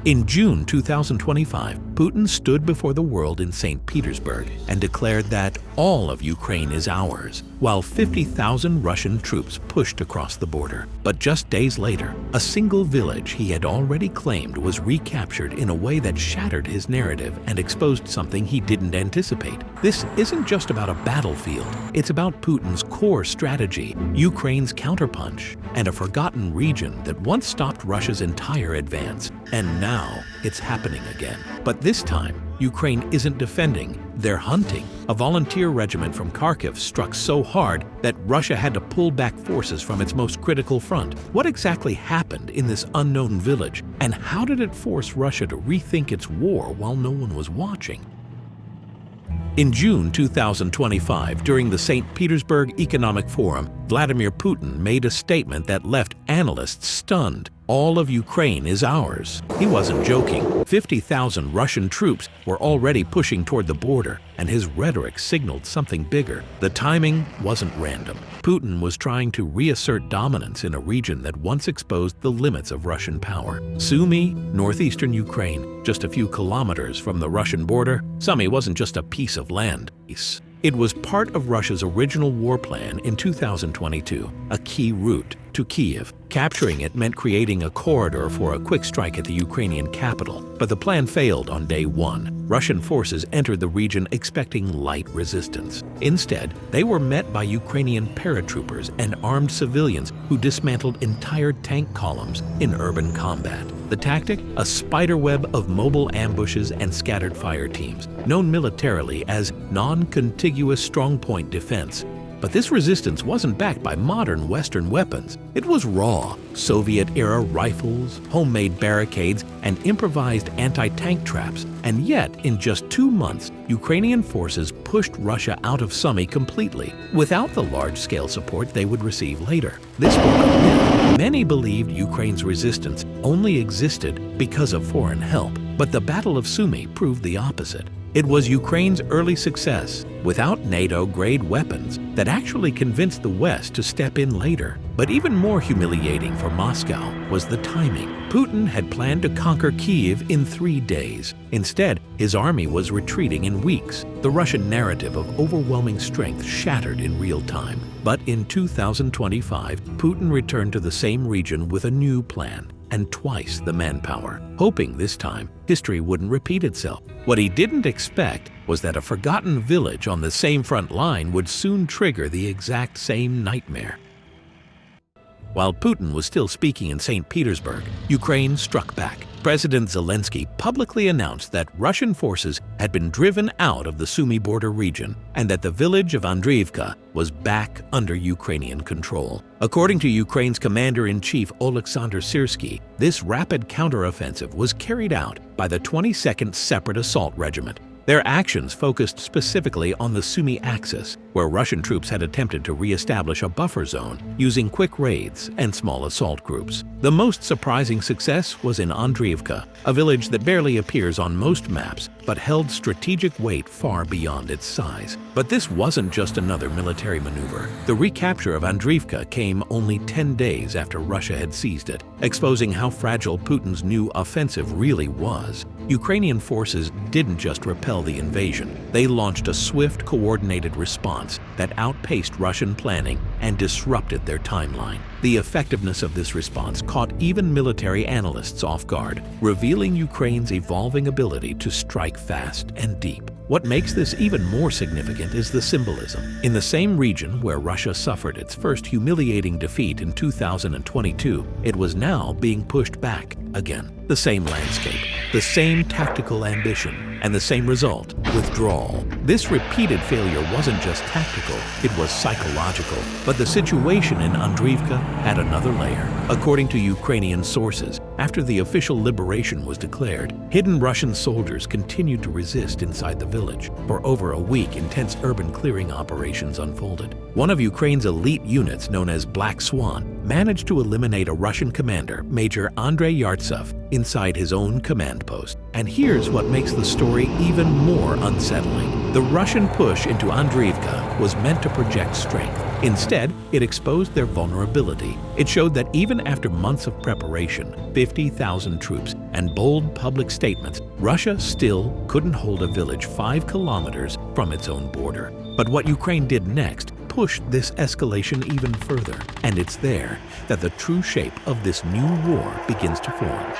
In June 2025, Putin stood before the world in St. Petersburg and declared that all of Ukraine is ours, while 50,000 Russian troops pushed across the border. But just days later, a single village he had already claimed was recaptured in a way that shattered his narrative and exposed something he didn't anticipate. This isn't just about a battlefield, it's about Putin's core strategy, Ukraine's counterpunch, and a forgotten region that once stopped Russia's entire advance. And now it's happening again. But this time, Ukraine isn't defending, they're hunting. A volunteer regiment from Kharkiv struck so hard that Russia had to pull back forces from its most critical front. What exactly happened in this unknown village, and how did it force Russia to rethink its war while no one was watching? In June 2025, during the St. Petersburg Economic Forum, Vladimir Putin made a statement that left analysts stunned. All of Ukraine is ours. He wasn't joking. 50,000 Russian troops were already pushing toward the border, and his rhetoric signaled something bigger. The timing wasn't random. Putin was trying to reassert dominance in a region that once exposed the limits of Russian power. Sumy, northeastern Ukraine, just a few kilometers from the Russian border. Sumy wasn't just a piece of land. It was part of Russia's original war plan in 2022, a key route to Kyiv. Capturing it meant creating a corridor for a quick strike at the Ukrainian capital, but the plan failed on day one. Russian forces entered the region expecting light resistance. Instead, they were met by Ukrainian paratroopers and armed civilians who dismantled entire tank columns in urban combat. The tactic? A spiderweb of mobile ambushes and scattered fire teams, known militarily as non-contiguous strongpoint defense. But this resistance wasn't backed by modern Western weapons. It was raw, Soviet-era rifles, homemade barricades, and improvised anti-tank traps. And yet, in just 2 months, Ukrainian forces pushed Russia out of Sumy completely, without the large-scale support they would receive later. This broke a myth. Many believed Ukraine's resistance only existed because of foreign help, but the Battle of Sumy proved the opposite. It was Ukraine's early success, without NATO-grade weapons, that actually convinced the West to step in later. But even more humiliating for Moscow was the timing. Putin had planned to conquer Kyiv in 3 days. Instead, his army was retreating in weeks. The Russian narrative of overwhelming strength shattered in real time. But in 2025, Putin returned to the same region with a new plan, and twice the manpower, hoping this time history wouldn't repeat itself. What he didn't expect was that a forgotten village on the same front line would soon trigger the exact same nightmare. While Putin was still speaking in St. Petersburg, Ukraine struck back. President Zelensky publicly announced that Russian forces had been driven out of the Sumy border region and that the village of Andriivka was back under Ukrainian control. According to Ukraine's commander-in-chief Oleksandr Syrsky, this rapid counteroffensive was carried out by the 22nd Separate Assault Regiment. Their actions focused specifically on the Sumy axis, where Russian troops had attempted to re-establish a buffer zone using quick raids and small assault groups. The most surprising success was in Andriivka, a village that barely appears on most maps but held strategic weight far beyond its size. But this wasn't just another military maneuver. The recapture of Andriivka came only 10 days after Russia had seized it, exposing how fragile Putin's new offensive really was. Ukrainian forces didn't just repel the invasion. They launched a swift, coordinated response that outpaced Russian planning and disrupted their timeline. The effectiveness of this response caught even military analysts off guard, revealing Ukraine's evolving ability to strike fast and deep. What makes this even more significant is the symbolism. In the same region where Russia suffered its first humiliating defeat in 2022, it was now being pushed back again. The same landscape, the same tactical ambition, and the same result, withdrawal. This repeated failure wasn't just tactical, it was psychological. But the situation in Andriivka had another layer. According to Ukrainian sources, after the official liberation was declared, hidden Russian soldiers continued to resist inside the village. For over a week, intense urban clearing operations unfolded. One of Ukraine's elite units, known as Black Swan, managed to eliminate a Russian commander, Major Andrei Yartsov, inside his own command post. And here's what makes the story even more unsettling. The Russian push into Andriivka was meant to project strength. Instead, it exposed their vulnerability. It showed that even after months of preparation, 50,000 troops and bold public statements, Russia still couldn't hold a village 5 kilometers from its own border. But what Ukraine did next pushed this escalation even further, and it's there that the true shape of this new war begins to form.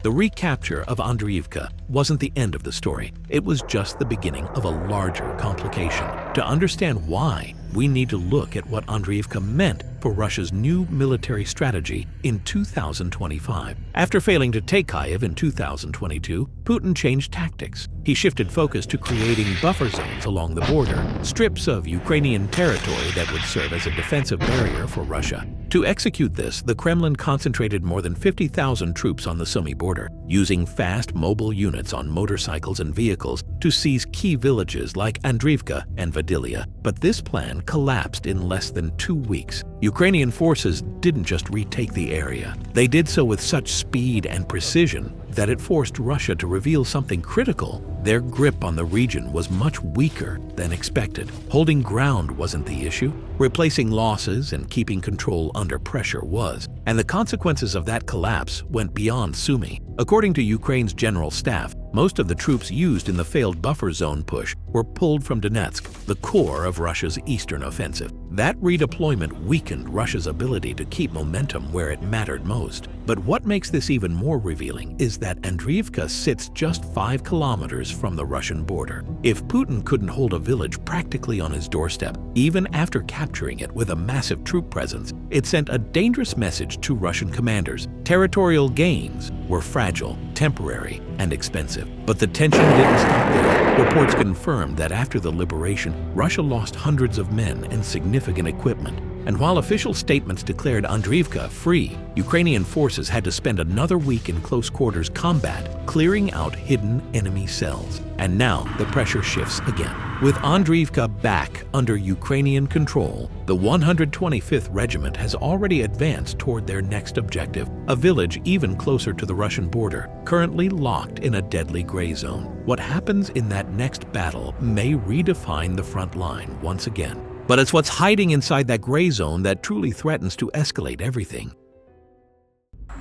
The recapture of Andriivka wasn't the end of the story. It was just the beginning of a larger complication. To understand why, we need to look at what Andriivka meant for Russia's new military strategy in 2025. After failing to take Kyiv in 2022, Putin changed tactics. He shifted focus to creating buffer zones along the border, strips of Ukrainian territory that would serve as a defensive barrier for Russia. To execute this, the Kremlin concentrated more than 50,000 troops on the Sumy border, using fast mobile units on motorcycles and vehicles to seize key villages like Andriivka and Vadilia. But this plan collapsed in less than 2 weeks. Ukrainian forces didn't just retake the area. They did so with such speed and precision that it forced Russia to reveal something critical. Their grip on the region was much weaker than expected. Holding ground wasn't the issue. Replacing losses and keeping control under pressure was. And the consequences of that collapse went beyond Sumy. According to Ukraine's general staff, most of the troops used in the failed buffer zone push were pulled from Donetsk, the core of Russia's eastern offensive. That redeployment weakened Russia's ability to keep momentum where it mattered most. But what makes this even more revealing is that Andriivka sits just 5 kilometers from the Russian border. If Putin couldn't hold a village practically on his doorstep, even after capturing it with a massive troop presence, it sent a dangerous message to Russian commanders. Territorial gains were fragile, temporary, and expensive. But the tension didn't stop there. Reports confirmed that after the liberation, Russia lost hundreds of men and significant equipment. And while official statements declared Andriivka free, Ukrainian forces had to spend another week in close quarters combat, clearing out hidden enemy cells. And now the pressure shifts again. With Andriivka back under Ukrainian control, the 125th Regiment has already advanced toward their next objective, a village even closer to the Russian border, currently locked in a deadly gray zone. What happens in that next battle may redefine the front line once again. But it's what's hiding inside that gray zone that truly threatens to escalate everything.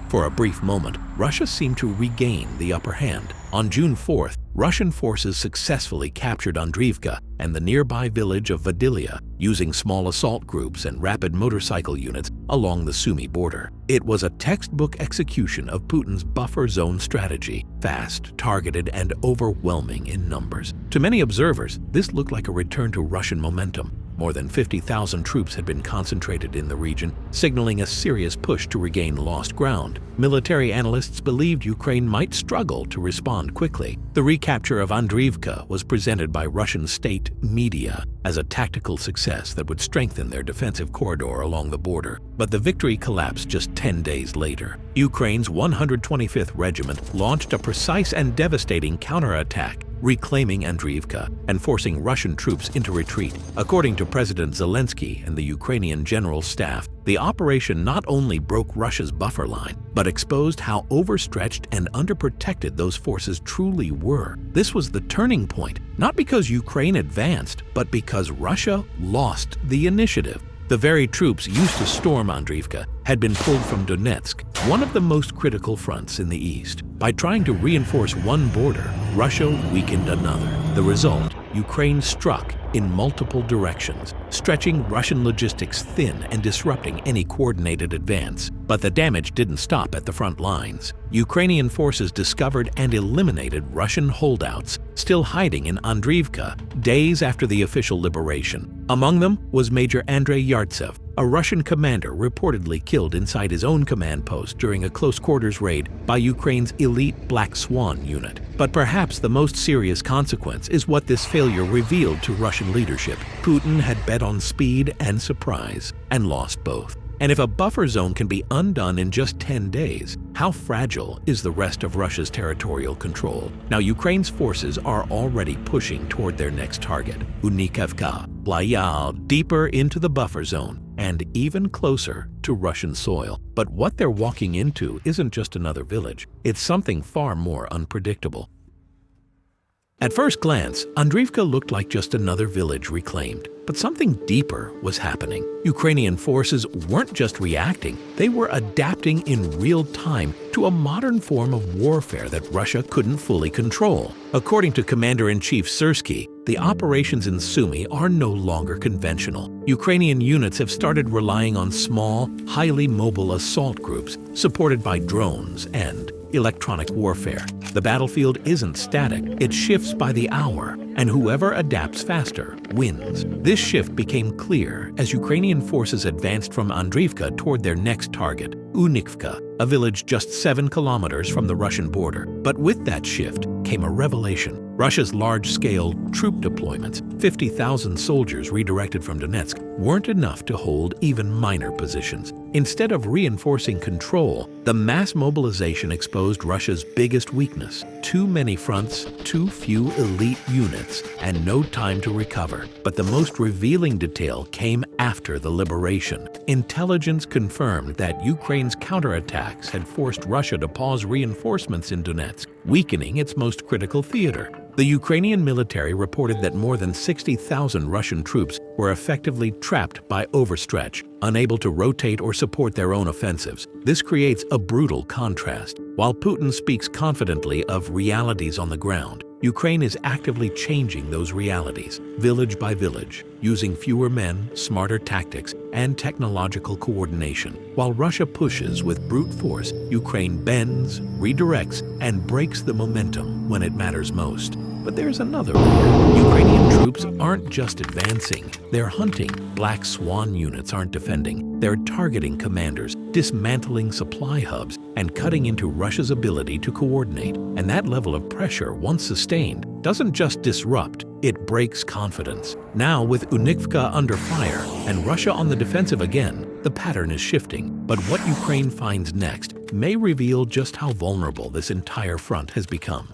For a brief moment, Russia seemed to regain the upper hand. On June 4th, Russian forces successfully captured Andriivka and the nearby village of Vadilia, using small assault groups and rapid motorcycle units along the Sumy border. It was a textbook execution of Putin's buffer zone strategy, fast, targeted, and overwhelming in numbers. To many observers, this looked like a return to Russian momentum. More than 50,000 troops had been concentrated in the region, signaling a serious push to regain lost ground. Military analysts believed Ukraine might struggle to respond quickly. The recapture of Andriivka was presented by Russian state media as a tactical success that would strengthen their defensive corridor along the border. But the victory collapsed just 10 days later. Ukraine's 125th Regiment launched a precise and devastating counterattack, reclaiming Andriivka and forcing Russian troops into retreat. According to President Zelensky and the Ukrainian General Staff, the operation not only broke Russia's buffer line, but exposed how overstretched and underprotected those forces truly were. This was the turning point, not because Ukraine advanced, but because Russia lost the initiative. The very troops used to storm Andriivka had been pulled from Donetsk, one of the most critical fronts in the east. By trying to reinforce one border, Russia weakened another. The result, Ukraine struck in multiple directions, stretching Russian logistics thin and disrupting any coordinated advance. But the damage didn't stop at the front lines. Ukrainian forces discovered and eliminated Russian holdouts still hiding in Andriivka days after the official liberation. Among them was Major Andrei Yartsev, a Russian commander reportedly killed inside his own command post during a close-quarters raid by Ukraine's elite Black Swan unit. But perhaps the most serious consequence is what this failure revealed to Russian leadership. Putin had bet on speed and surprise, and lost both. And if a buffer zone can be undone in just 10 days, how fragile is the rest of Russia's territorial control? Now, Ukraine's forces are already pushing toward their next target, Unikivka, Blyal, deeper into the buffer zone, and even closer to Russian soil. But what they're walking into isn't just another village. It's something far more unpredictable. At first glance, Andriivka looked like just another village reclaimed. But something deeper was happening. Ukrainian forces weren't just reacting, they were adapting in real time to a modern form of warfare that Russia couldn't fully control. According to Commander-in-Chief Syrsky, the operations in Sumy are no longer conventional. Ukrainian units have started relying on small, highly mobile assault groups supported by drones and electronic warfare. The battlefield isn't static, it shifts by the hour, and whoever adapts faster wins. This shift became clear as Ukrainian forces advanced from Andriivka toward their next target, Univka, a village just 7 kilometers from the Russian border. But with that shift came a revelation. Russia's large-scale troop deployments, 50,000 soldiers redirected from Donetsk, weren't enough to hold even minor positions. Instead of reinforcing control, the mass mobilization exposed Russia's biggest weakness: too many fronts, too few elite units, and no time to recover. But the most revealing detail came after the liberation. Intelligence confirmed that Ukraine's counterattacks had forced Russia to pause reinforcements in Donetsk, weakening its most critical theater. The Ukrainian military reported that more than 60,000 Russian troops were effectively trapped by overstretch, unable to rotate or support their own offensives. This creates a brutal contrast. While Putin speaks confidently of realities on the ground, Ukraine is actively changing those realities, village by village, using fewer men, smarter tactics, and technological coordination. While Russia pushes with brute force, Ukraine bends, redirects, and breaks the momentum when it matters most. But there's another layer. Ukrainian troops aren't just advancing, they're hunting. Black Swan units aren't defending, they're targeting commanders, dismantling supply hubs, and cutting into Russia's ability to coordinate. And that level of pressure, once sustained, doesn't just disrupt, it breaks confidence. Now, with Univka under fire and Russia on the defensive again, the pattern is shifting. But what Ukraine finds next may reveal just how vulnerable this entire front has become.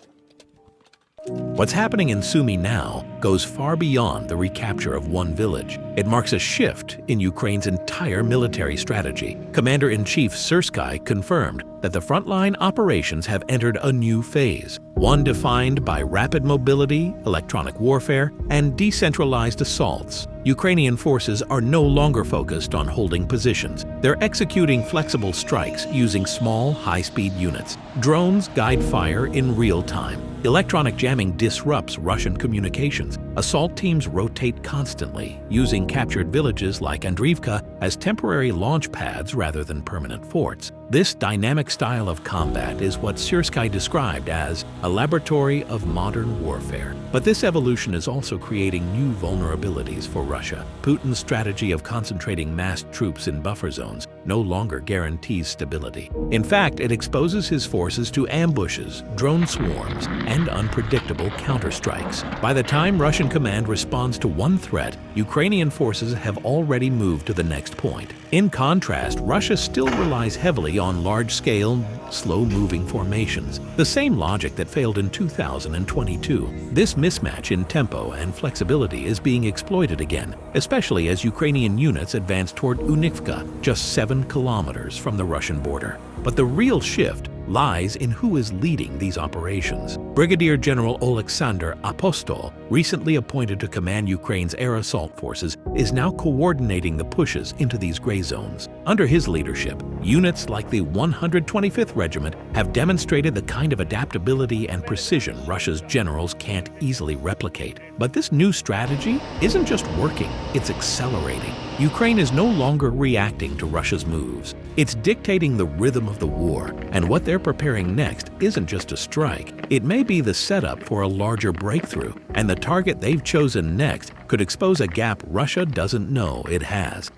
What's happening in Sumy now goes far beyond the recapture of one village. It marks a shift in Ukraine's entire military strategy. Commander-in-Chief Syrsky confirmed that the frontline operations have entered a new phase, one defined by rapid mobility, electronic warfare, and decentralized assaults. Ukrainian forces are no longer focused on holding positions. They're executing flexible strikes using small, high-speed units. Drones guide fire in real time. Electronic jamming disrupts Russian communications. Assault teams rotate constantly, using captured villages like Andriivka as temporary launch pads rather than permanent forts. This dynamic style of combat is what Syrsky described as a laboratory of modern warfare. But this evolution is also creating new vulnerabilities for Russia. Putin's strategy of concentrating massed troops in buffer zones no longer guarantees stability. In fact, it exposes his forces to ambushes, drone swarms, and unpredictable counterstrikes. By the time Russian command responds to one threat, Ukrainian forces have already moved to the next point. In contrast, Russia still relies heavily on large-scale, slow-moving formations, the same logic that failed in 2022. This mismatch in tempo and flexibility is being exploited again, especially as Ukrainian units advance toward Univka, just 7 kilometers from the Russian border. But the real shift lies in who is leading these operations. Brigadier General Oleksandr Apostol, recently appointed to command Ukraine's air assault forces, is now coordinating the pushes into these gray zones. Under his leadership, units like the 125th Regiment have demonstrated the kind of adaptability and precision Russia's generals can't easily replicate. But this new strategy isn't just working, it's accelerating. Ukraine is no longer reacting to Russia's moves. It's dictating the rhythm of the war, and what they're preparing next isn't just a strike. It may be the setup for a larger breakthrough, and the target they've chosen next could expose a gap Russia doesn't know it has.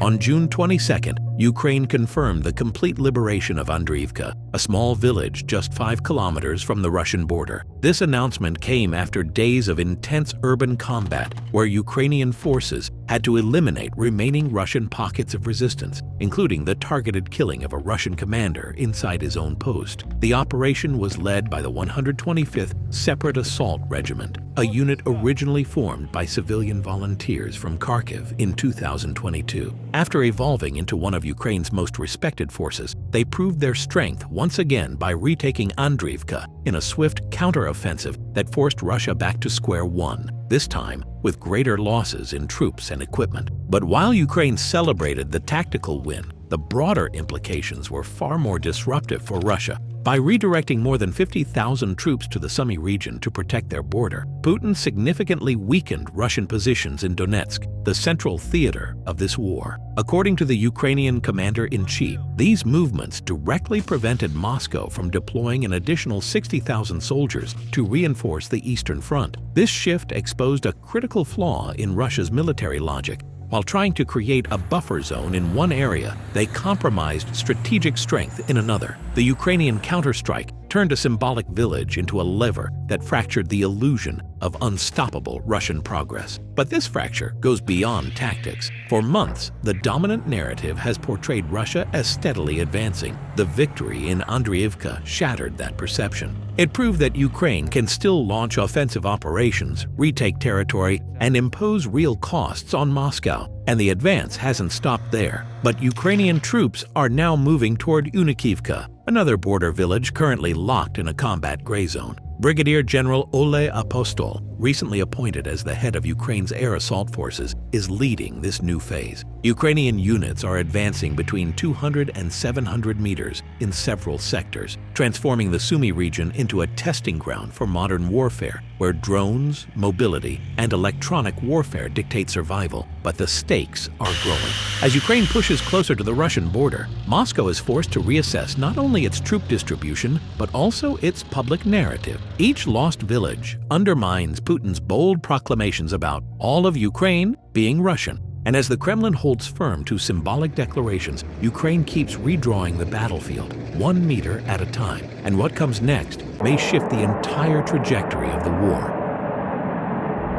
On June 22nd, Ukraine confirmed the complete liberation of Andriivka, a small village just 5 kilometers from the Russian border. This announcement came after days of intense urban combat where Ukrainian forces had to eliminate remaining Russian pockets of resistance, including the targeted killing of a Russian commander inside his own post. The operation was led by the 125th Separate Assault Regiment, a unit originally formed by civilian volunteers from Kharkiv in 2022. After evolving into one of Ukraine's most respected forces, they proved their strength once again by retaking Andriivka in a swift counter-offensive that forced Russia back to square one, this time with greater losses in troops and equipment. But while Ukraine celebrated the tactical win, the broader implications were far more disruptive for Russia. By redirecting more than 50,000 troops to the Sumy region to protect their border, Putin significantly weakened Russian positions in Donetsk, the central theater of this war. According to the Ukrainian commander-in-chief, these movements directly prevented Moscow from deploying an additional 60,000 soldiers to reinforce the Eastern Front. This shift exposed a critical flaw in Russia's military logic. While trying to create a buffer zone in one area, they compromised strategic strength in another. The Ukrainian counterstrike turned a symbolic village into a lever that fractured the illusion of unstoppable Russian progress. But this fracture goes beyond tactics. For months, the dominant narrative has portrayed Russia as steadily advancing. The victory in Andriivka shattered that perception. It proved that Ukraine can still launch offensive operations, retake territory, and impose real costs on Moscow. And the advance hasn't stopped there. But Ukrainian troops are now moving toward Unikivka, another border village currently locked in a combat gray zone. Brigadier General Ole Apostol, recently appointed as the head of Ukraine's air assault forces, is leading this new phase. Ukrainian units are advancing between 200 and 700 meters in several sectors, transforming the Sumy region into a testing ground for modern warfare, where drones, mobility, and electronic warfare dictate survival. But the stakes are growing. As Ukraine pushes closer to the Russian border, Moscow is forced to reassess not only its troop distribution, but also its public narrative. Each lost village undermines Putin's bold proclamations about all of Ukraine being Russian. And as the Kremlin holds firm to symbolic declarations, Ukraine keeps redrawing the battlefield, 1 meter at a time. And what comes next may shift the entire trajectory of the war.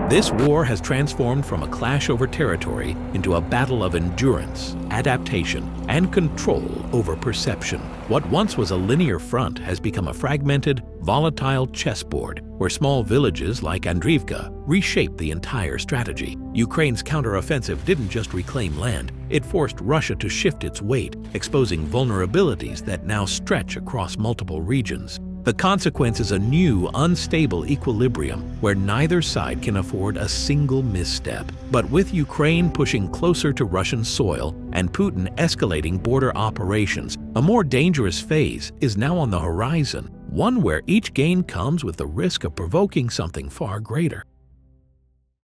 This war has transformed from a clash over territory into a battle of endurance, adaptation, and control over perception. What once was a linear front has become a fragmented, volatile chessboard where small villages like Andriivka reshape the entire strategy. Ukraine's counteroffensive didn't just reclaim land, it forced Russia to shift its weight, exposing vulnerabilities that now stretch across multiple regions. The consequence is a new, unstable equilibrium where neither side can afford a single misstep. But with Ukraine pushing closer to Russian soil and Putin escalating border operations, a more dangerous phase is now on the horizon, one where each gain comes with the risk of provoking something far greater.